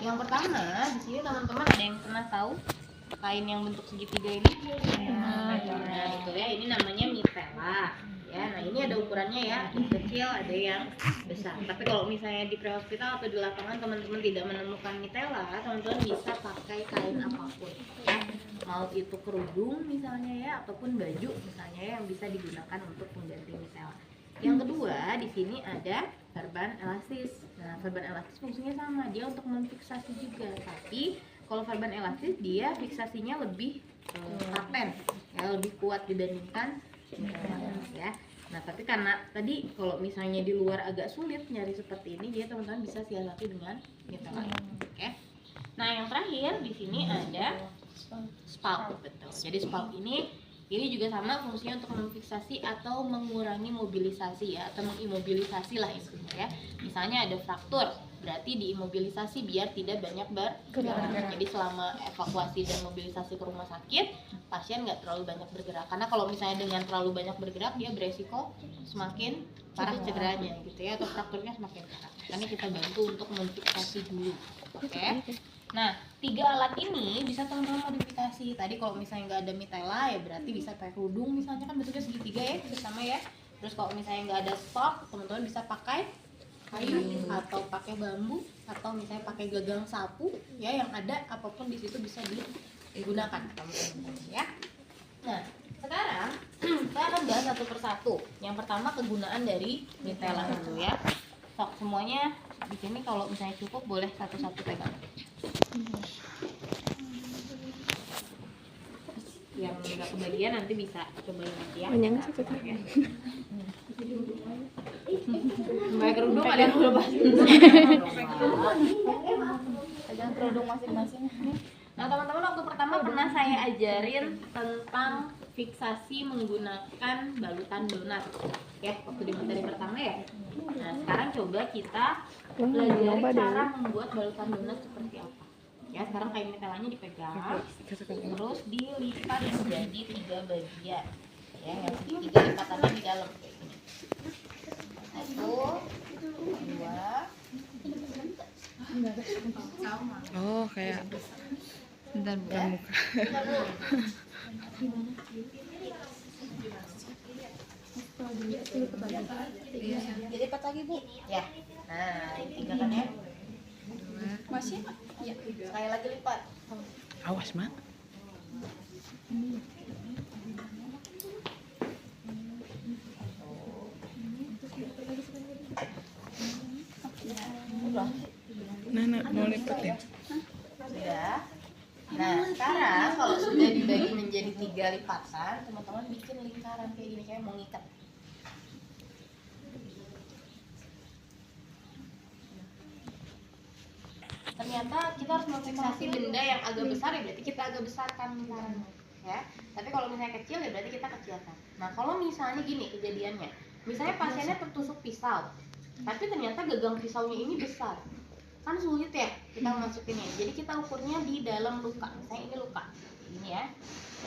Yang pertama, di sini teman-teman ada yang pernah tahu kain yang bentuk segitiga ini? Nah, itu ya, ini namanya mitella. Ya, nah ini ada ukurannya ya, yang kecil, ada yang besar. Tapi kalau misalnya di pre-hospital atau di lapangan teman-teman tidak menemukan mitella, teman-teman bisa pakai kain apapun. Ya, mau itu kerudung misalnya ya, ataupun baju misalnya ya, yang bisa digunakan untuk mengganti mitella. Yang kedua, di sini ada perban elastis. Nah, perban elastis fungsinya sama, dia untuk memfiksasi juga. Tapi kalau perban elastis dia fiksasinya lebih paten, ya, lebih kuat dibandingkan ya. Nah, tapi karena tadi kalau misalnya di luar agak sulit nyari seperti ini, jadi teman-teman bisa siasati dengan mitella. Oke. Nah, yang terakhir di sini ada spalk, betul. Jadi spalk ini juga sama fungsinya untuk memfiksasi atau mengurangi mobilisasi ya, atau mengimobilisasi lah intinya ya. Misalnya ada fraktur, berarti diimobilisasi biar tidak banyak bergerak. Jadi selama evakuasi dan mobilisasi ke rumah sakit, pasien nggak terlalu banyak bergerak. Karena kalau misalnya dengan terlalu banyak bergerak, dia beresiko semakin parah cederanya gitu ya, atau frakturnya semakin parah. Makanya kita bantu untuk memfiksasi dulu. Oke. Nah, 3 alat ini bisa teman-teman modifikasi. Tadi kalau misalnya nggak ada mitella ya berarti bisa pakai kerudung misalnya, kan bentuknya segitiga ya, bersama ya. Terus kalau misalnya nggak ada stok, teman-teman bisa pakai kayu atau pakai bambu atau misalnya pakai gagang sapu ya, yang ada apapun di situ bisa digunakan teman-teman ya. Nah, sekarang kita akan bahas satu persatu. Yang pertama kegunaan dari mitella itu ya. Sok semuanya di sini kalau misalnya cukup boleh satu-satu pegang. Yang nggak kebagian nanti bisa cobain lagi ya. Pakai kerudung ada yang lepas. Pegang kerudung masing-masing. Nah, teman-teman waktu pertama pernah saya ajarin tentang fiksasi menggunakan balutan donat ya, waktu di materi pertama ya. Nah, sekarang coba kita belajar cara membuat balutan donat seperti apa ya. Sekarang kain mitellanya dipegang, terus dilipat menjadi 3 bagian ya, yang segitiga lipatannya di dalam kayak gini. 1, 2. Oh, kayak Bentar, Bu. Dilipat lagi, Bu. Ya. Nah, ini 3 kan ya. Masih? Ya. Sekali lagi lipat. awas, Mak. Udah. Nah, mau lipat ya? Sudah. Nah, sekarang kalau sudah dibagi menjadi 3 lipatan, teman-teman bikin lingkaran kayak gini, kayak mau ngikat. Ternyata kita harus memfiksasi benda yang agak besar ya, berarti kita agak besarkan lingkarannya ya. Tapi kalau misalnya kecil ya berarti kita kecilkan. Nah, kalau misalnya gini kejadiannya, misalnya pasiennya tertusuk pisau, tapi ternyata gagang pisaunya ini besar, kan sulit ya kita masukinnya. Jadi kita ukurnya di dalam luka. Misalnya ini luka, ini ya,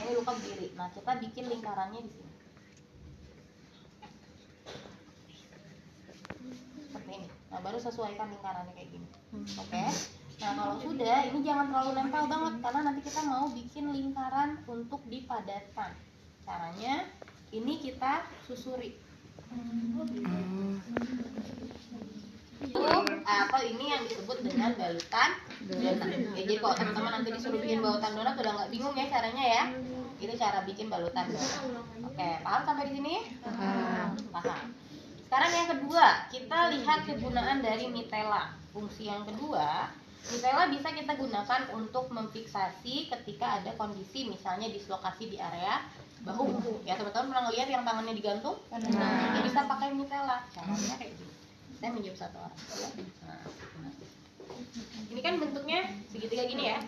ini luka berdiri. Nah, kita bikin lingkarannya di sini seperti ini. Nah, baru sesuaikan lingkarannya kayak gini. Oke. Nah, kalau sudah, ini jangan terlalu nempel banget karena nanti kita mau bikin lingkaran untuk dipadatkan. Caranya ini kita susuri. Atau ini yang disebut dengan balutan donat. Ya, jadi kalau teman-teman nanti disuruh bikin balutan donat udah nggak bingung ya caranya ya. Itu cara bikin balutan donat. Oke, paham sampai di sini? Paham. Sekarang yang kedua, kita lihat kegunaan dari mitella. Fungsi yang kedua, mitella bisa kita gunakan untuk memfiksasi ketika ada kondisi misalnya dislokasi di area bahu. Ya, teman-teman pernah ngeliat yang tangannya digantung? Nah, ya bisa pakai mitella. Caranya kayak gini. Saya minjem satu orang. Ya. Nah, ini kan bentuknya segitiga gini ya.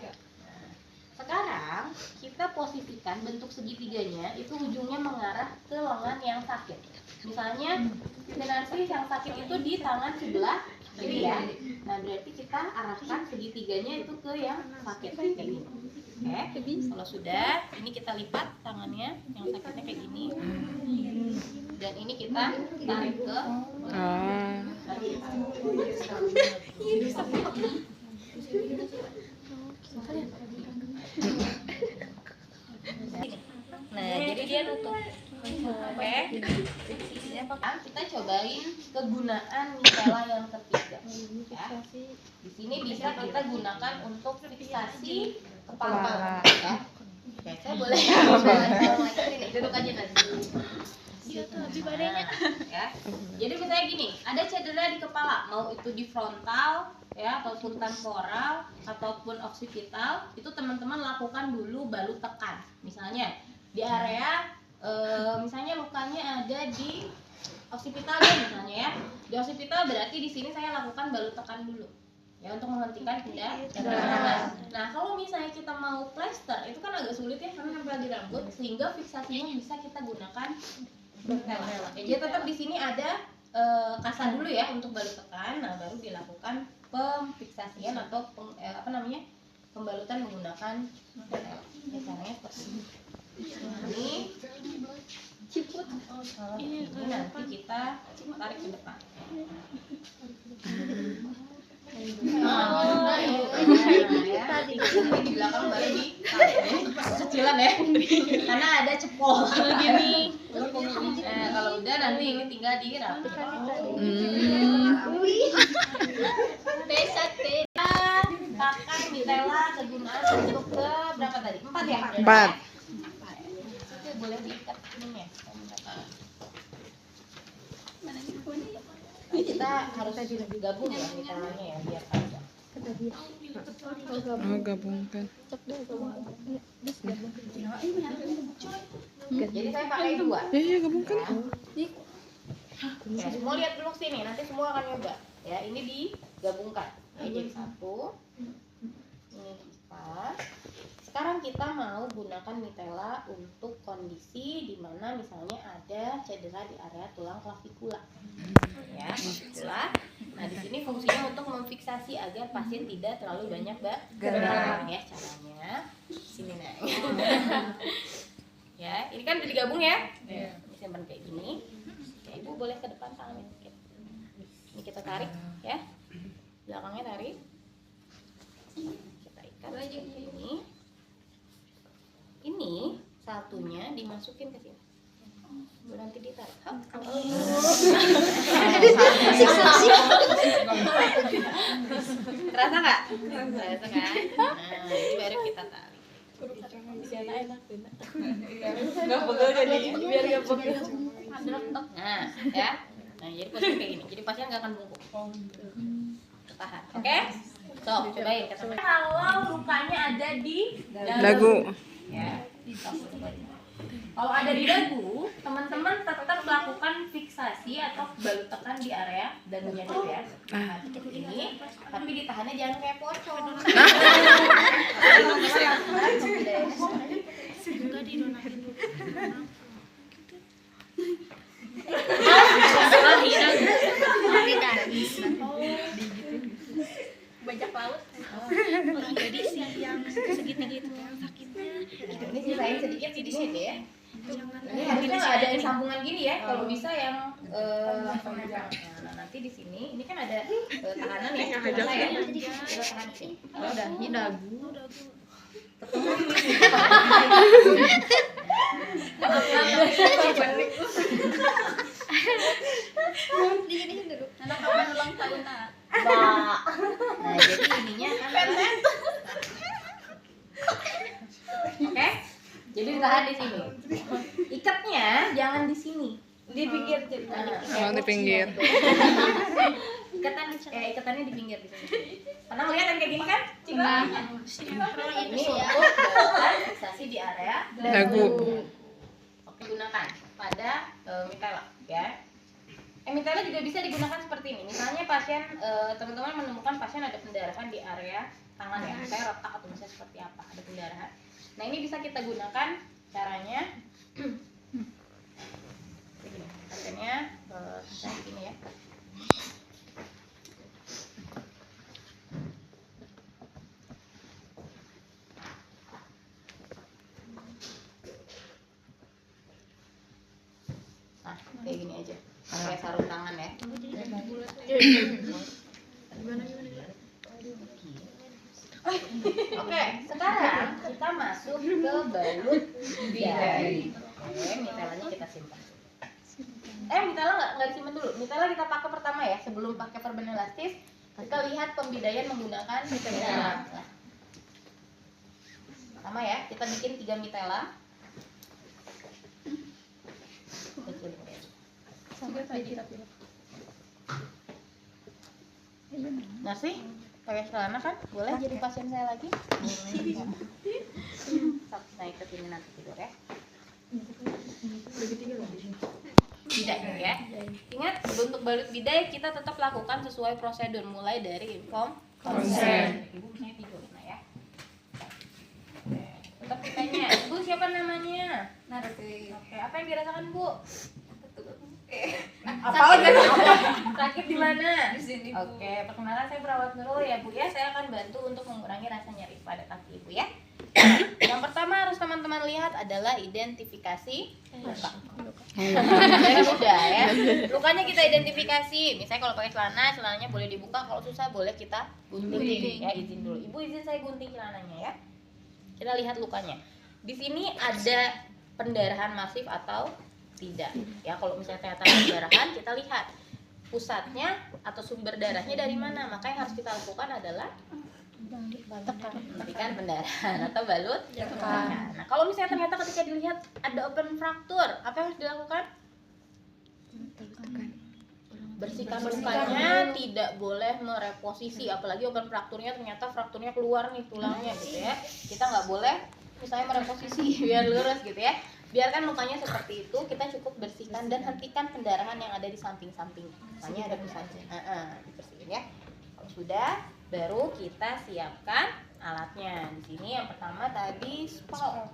Sekarang kita posisikan bentuk segitiganya itu ujungnya mengarah ke lengan yang sakit. Misalnya narsis yang sakit itu di tangan sebelah kiri ya. Nah, berarti kita arahkan segitiganya itu ke yang sakit kayak gini. Oke. Kalau sudah, ini kita lipat tangannya yang sakitnya kayak gini. Dan ini kita tarik ke cobain kegunaan mitela yang ketiga. Ya. Di sini bisa kita gunakan untuk fiksasi kepala. Ya. Oke, saya boleh ini duduk aja nanti. Ya. Jadi misalnya gini, ada cedera di kepala, mau itu di frontal ya ataupun temporal ataupun occipital, itu teman-teman lakukan dulu balut tekan. Misalnya di area misalnya lukanya ada di occipital misalnya ya. Di occipital berarti di sini saya lakukan balut tekan dulu. Ya untuk menghentikan darah. Nah, kalau misalnya kita mau plester, itu kan agak sulit ya karena nempel di rambut, sehingga fiksasinya bisa kita gunakan mitela. Jadi tetap di sini ada kasa dulu ya untuk balut tekan, nah baru dilakukan pemfiksasian atau pembalutan menggunakan mitela. Ya, caranya seperti ini. Ini nanti kita tarik ke depan. Di belakang baru di kecilan ya, karena ada cepol gini. Kalau udah nanti ini tinggal dirapikan. Pakai mitela kegunaan untuk ke berapa tadi? 4 ya? 4. Itu boleh diikat ininya. Nah, kita harus digabung ya mitelanya ya biar panjang. Oh, gabungkan. Jadi saya pakai 2. Iya, gabungkan. Ya, semua lihat dulu sini, nanti semua akan nyoba. Ya, ini digabungkan. Jadi 1. Ini kita. Sekarang kita mau gunakan mitela untuk kondisi di mana misalnya ada cedera di area tulang klavikula. Ya, itulah. Nah, di sini fungsinya untuk memfiksasi agar pasien tidak terlalu banyak gerak ya caranya. Sini nah. Ya, ini kan udah digabung ya. Ini simpan kayak gini. Ya, Ibu boleh ke depan tangannya sedikit. Ini kita tarik ya. Belakangnya tarik. Kita ikat seperti ini. Ini satunya dimasukin ke sini. Nanti ditarik. Terasa nggak? Terasa kan? Nah, ini baru kita tarik. Nggak pegel jadi biar nggak pegel. Nah, ya. Nah, jadi posisi kayak gini. Jadi pasien nggak akan bungkuk. Tahan. Oke? So, cobain. Kalau lukanya ada di Dagu. ya. Kalau ada di dagu, teman-teman tetap lakukan fiksasi atau balut tekan di area dagunya dulu ya. Nah, seperti ini, tapi ditahannya jangan kayak pocong. Bajak laut. Jadi sih yang segitiga itu sakitnya. Ini sisain sedikit di sini ya. Ini harusnya nggak ada sambungan gini ya. Kalau bisa yang langsung aja. Nah, nanti di sini ini kan ada tahanan ya. Bisa ya. Kita tahan sini. Udah, ini dagu. Ketemu ini. Anak kapan ulang tahun nak? Nah, jadi ininya kan oke? Jadi ditahan di sini. Ikatnya jangan di sini. Di pinggir jadi. Oh, di pinggir. Ikatannya di pinggir di sini. Pernah lihat yang kayak gini kan? Ini ya. untuk fiksasi di area Dagu. Oke, gunakan pada mitela ya. Mitela juga bisa digunakan seperti ini. Misalnya pasien, teman-teman menemukan pasien ada pendarahan di area tangan ya, misalnya retak atau misalnya seperti apa, ada pendarahan. Nah, ini bisa kita gunakan caranya. Begini, pasiennya misalnya gini ya. Nah, kayak gini aja. Pakai sarung tangan ya. Oke, sekarang kita masuk ke balut jari. Oke, mitelanya kita simpan. nggak disimpan dulu. Mitella kita pakai pertama ya, sebelum pakai perban elastis kita lihat pembidaian menggunakan mitella. Nah, pertama ya, kita bikin 3 mitella. Nah sih, pakai celana kan boleh jadi pasien saya lagi. Naik ke sini nanti tidur ya. Tidak ya. Ingat, untuk balut bidai kita tetap lakukan sesuai prosedur mulai dari konsen. Ibu misalnya tidur nah ya. Tetap ditanya, Ibu siapa namanya? Narti. Oke, apa yang dirasakan Bu? Apa Sakit di mana? Di sini, Bu. Oke, perkenalkan saya perawat Nurul ya Bu ya. Saya akan bantu untuk mengurangi rasa nyeri pada kaki Ibu ya. Yang pertama harus teman-teman lihat adalah identifikasi luka. Yang mudah ya. Lukanya kita identifikasi. Misalnya kalau pakai celana, celananya boleh dibuka. Kalau susah boleh kita gunting. Ya, izin dulu. Ibu izin saya gunting celananya ya. Kita lihat lukanya. Di sini ada pendarahan masif atau tidak. Ya, kalau misalnya ternyata pendarahan, kita lihat pusatnya atau sumber darahnya dari mana. Maka yang harus kita lakukan adalah hentikan pendarahan atau balut tekan. Nah, kalau misalnya ternyata ketika dilihat ada open fracture, apa yang harus dilakukan? Bersihkan lukanya, tidak boleh mereposisi, apalagi open fracture-nya ternyata frakturnya keluar nih tulangnya gitu ya. Kita nggak boleh misalnya mereposisi biar lurus gitu ya. Biarkan lukanya seperti itu, kita cukup bersihkan dan hentikan pendarahan yang ada di samping-samping. Makanya ada pusatnya. Dibersihin ya. Kalau sudah, baru kita siapkan alatnya. Di sini yang pertama tadi spal.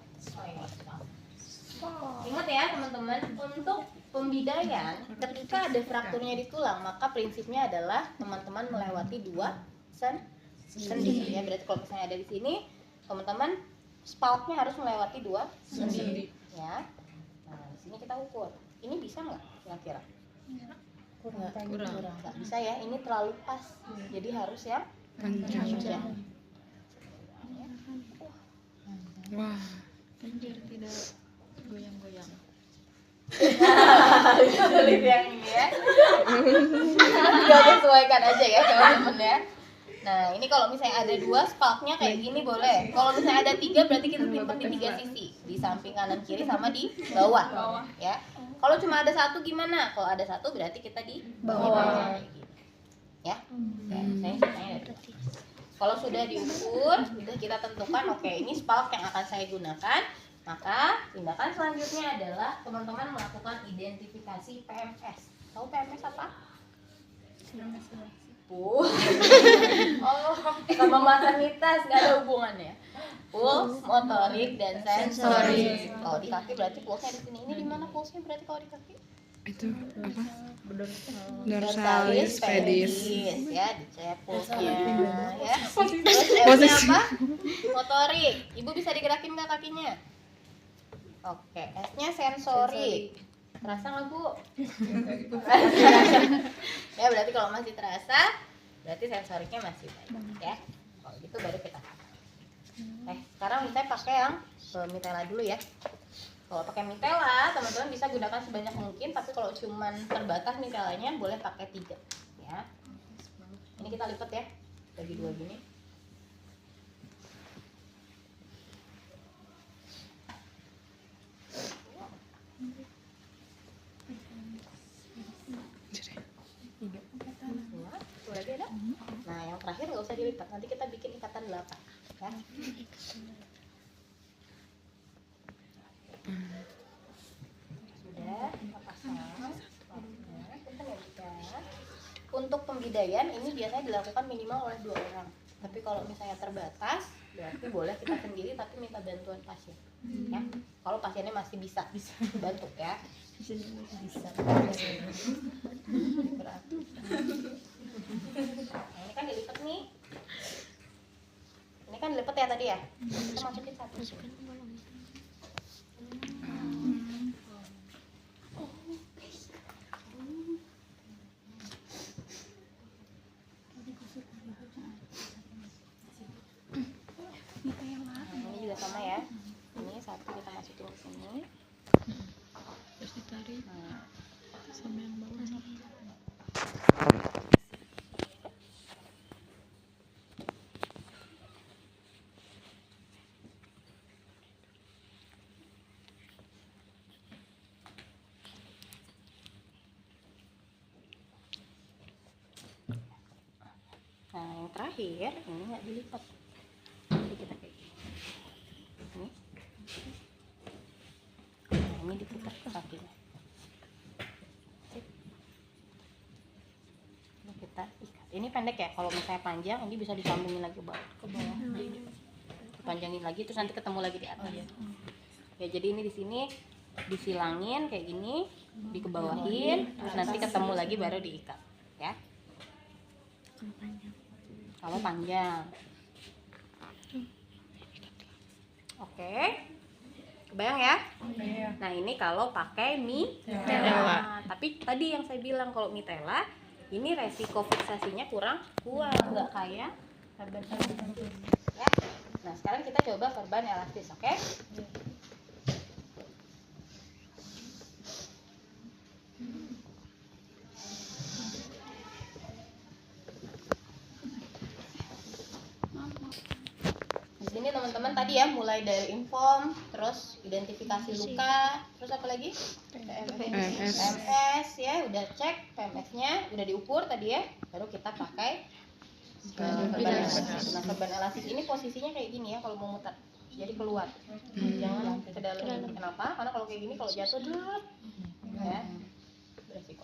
Ingat ya teman-teman, untuk pembidaian ketika ada frakturnya di tulang, maka prinsipnya adalah teman-teman melewati 2 sendi. Ya, berarti kalau misalnya ada di sini, teman-teman spaltnya harus melewati 2 sendi. Ya. Nah, di sini kita ukur. Ini bisa nggak kira-kira? Kurang. Nggak bisa ya. Ini terlalu pas. Jadi harus ya panjang. Wah. Biar tidak goyang-goyang. Sulit yang ini ya. Tinggal sesuaikan aja ya teman-teman ya. Nah, ini kalau misalnya ada 2 spalknya kayak gini boleh. Kalau misalnya ada 3 berarti kita simpan di 3 sisi, di samping kanan kiri sama di bawah. Ya. Kalau cuma ada 1 gimana? Kalau ada 1 berarti kita di bawah. Ya. Saya ceritanya ada 2. Kalau sudah diukur, sudah kita tentukan oke, ini spalk yang akan saya gunakan. Maka tindakan selanjutnya adalah teman-teman melakukan identifikasi PMS. Tahu PMS apa? Oh, sama maternitas nggak ada hubungannya. Puls, motorik, dan sensorik. Kalau di kaki berarti pulsnya di sini. Ini di mana pulsnya berarti kalau di kaki? Itu apa? Dorsalis, Dorsalis, pedis. Ya, dicek pulsnya ya. Terus F-nya apa? Motorik. Ibu bisa digerakin nggak kakinya? Oke, S-nya sensorik. Terasa nggak Bu? Ya berarti kalau masih terasa, berarti sensoriknya masih baik ya. Kalau gitu baru kita pakai. Sekarang misalnya pakai yang mitella dulu ya. Kalau pakai mitella, teman-teman bisa gunakan sebanyak mungkin, tapi kalau cuman terbatas mitellanya boleh pakai 3 ya. Ini kita lipat ya, bagi 2 gini. Nah, yang terakhir nggak usah dilipat, nanti kita bikin ikatan 8 ya. Sudah, kita pasang. Untuk pembidaian ini biasanya dilakukan minimal oleh 2 orang. Tapi kalau misalnya terbatas, berarti boleh kita sendiri tapi minta bantuan pasien. Ya, kalau pasiennya masih bisa bantu ya. Bisa. Berarti. Nah, ini kan dilipat nih. Ini kan dilipat ya tadi ya. Kita masukin 1. Ini juga sama ya. Ini 1 kita masukin ke sini. Terus ditarik. Nah, Sama yang bawah. Nah yang terakhir ini nggak dilipat, jadi kita kayak gini. Nah, ini diputar ke kakinya. Sip. Ini kita ikat. Ini pendek ya, kalau misalnya panjang ini bisa disambungin lagi ke bawah. Dipanjangin lagi terus nanti ketemu lagi di atas. Ya jadi ini di sini disilangin kayak gini, dikebawahin, terus nanti ketemu lagi baru diikat, ya. Kalau panjang. Oke. Kebayang ya? Nah, ini kalau pakai mitella. Tapi tadi yang saya bilang kalau mitella ini resiko fiksasinya kurang kuat, nggak kayak perban elastis. Ya. Nah, sekarang kita coba perban elastis, oke? Di sini teman-teman tadi ya mulai dari inform, terus identifikasi luka, terus apa lagi? PMS ya, udah cek PMS-nya, udah diukur tadi ya, baru kita pakai perban elastis. Nah, perban elastis ini posisinya kayak gini ya kalau mau muter, jadi keluar, jangan ke dalam. Kenapa? Karena kalau kayak gini kalau jatuh ya beresiko.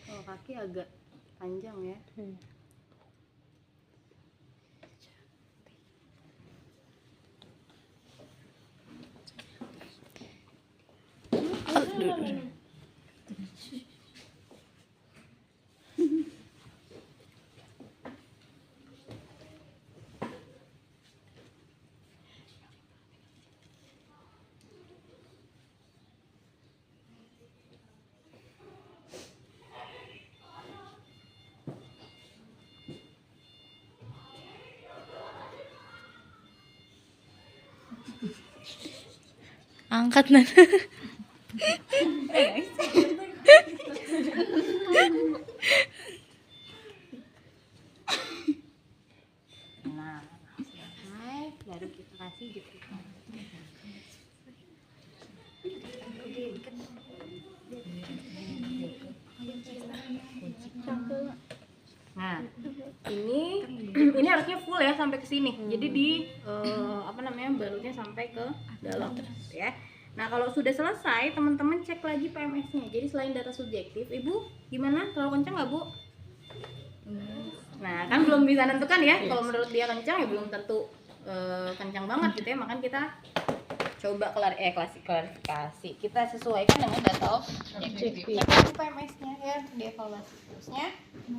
Kalau kaki agak panjang ya. Angkat Nan. Nah, selesai, baru kita kasih jepitan. Nah, ini harusnya full ya sampai ke sini. Jadi di balutnya sampai ke dalam ya. Nah, kalau sudah selesai, teman-teman cek lagi PMS-nya. Jadi selain data subjektif, Ibu gimana? Terlalu kencang nggak, Bu? Nah, kan belum bisa nentukan ya. Kalau menurut dia kencang ya belum tentu kencang banget gitu ya. Makanya kita coba klarifikasi. Kita sesuaikan dengan data objektif. Cek lagi PMS-nya ya, dievaluasi pulsnya.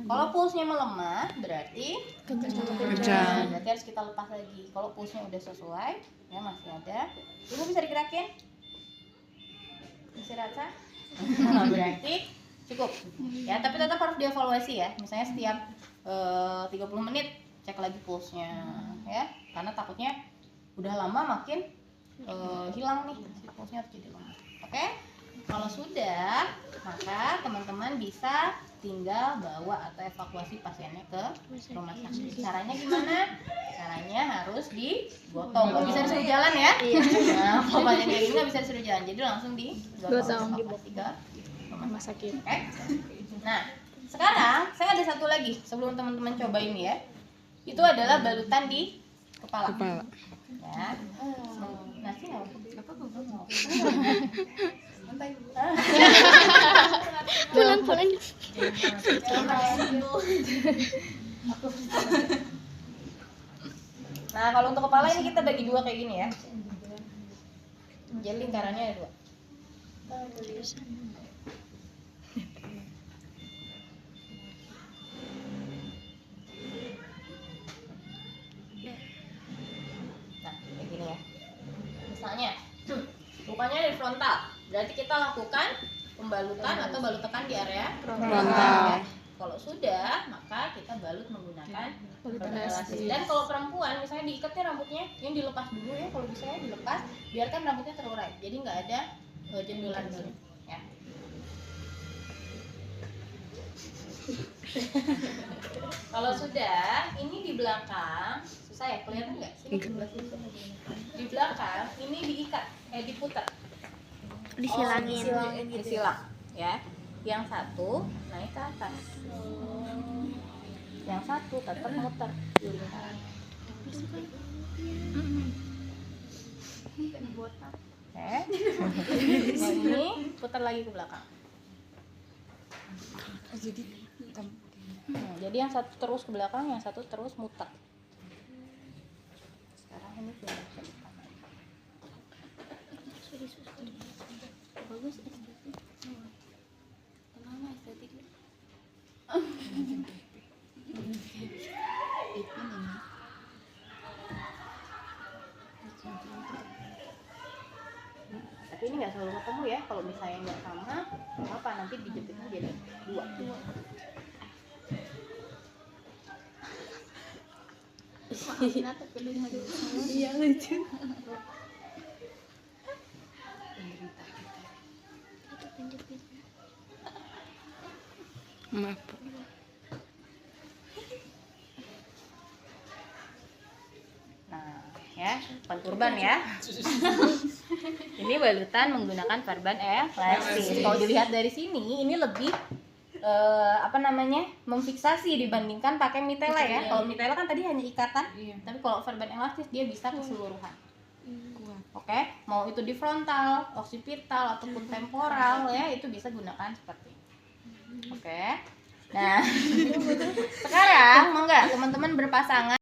Kalau pulsnya melemah berarti Kencang. berarti harus kita lepas lagi. Kalau pulsnya udah sesuai, ya masih ada. Ibu bisa digerakin? Bisa rasa? Nah, berarti cukup. Ya, tapi tetap harus dievaluasi ya. Misalnya setiap 30 menit cek lagi pulsnya ya. Karena takutnya udah lama makin hilang nih, fokusnya harus jadi lemah. Oke, kalau sudah, maka teman-teman bisa tinggal bawa atau evakuasi pasiennya ke rumah sakit. Caranya gimana? Caranya harus digotong, nggak bisa disuruh jalan ya. Nah, kalau pasien kayak gini nggak bisa disuruh jalan, jadi langsung digotong, evakuasi ke rumah sakit. Oke. Nah, sekarang saya ada satu lagi sebelum teman-teman coba ini ya. Itu adalah balutan di kepala. Ya. Nasi nggak apa? Pulang. Nah, kalau untuk kepala ini kita bagi dua kayak gini ya. Jadi lingkarannya ada dua. Nah, kayak gini ya. Misalnya, lukanya di frontal. Berarti kita lakukan pembalutan atau balut tekan di area Frontal. Kalau sudah, maka kita balut menggunakan balutan elastis. Dan kalau perempuan, misalnya diikatnya rambutnya, yang dilepas dulu ya, kalau bisa ya dilepas, biarkan rambutnya terurai. Jadi nggak ada jendulan di sini. Ya. Kalau sudah, ini di belakang, susah ya, kelihatan nggak? Sini sebelah situ. Di belakang, ini diikat, diputar. Disilang, ya. Yang satu naik ke atas, yang satu tetap muter di lingkaran. Oke. Yang ini putar lagi ke belakang. Jadi yang satu terus ke belakang, yang satu terus muter. Sekarang ini sudah bisa dipakai. Bagus estetik. Kenapa estetik? Tapi ini nggak selalu ketemu ya. Kalau misalnya nggak sama, apa nanti dijepitnya jadi dua. Iya lucu. Maaf. Nah, ya, bukan turban ya. Ini balutan menggunakan perban elastis. Kalau dilihat dari sini, ini lebih memfiksasi dibandingkan pakai mitela ya. Kalau mitela kan tadi hanya ikatan, tapi kalau perban elastis dia bisa keseluruhan. Oke, mau itu di frontal, occipital ataupun temporal ya, itu bisa gunakan seperti ini. Oke. Nah, sekarang mau nggak teman-teman berpasangan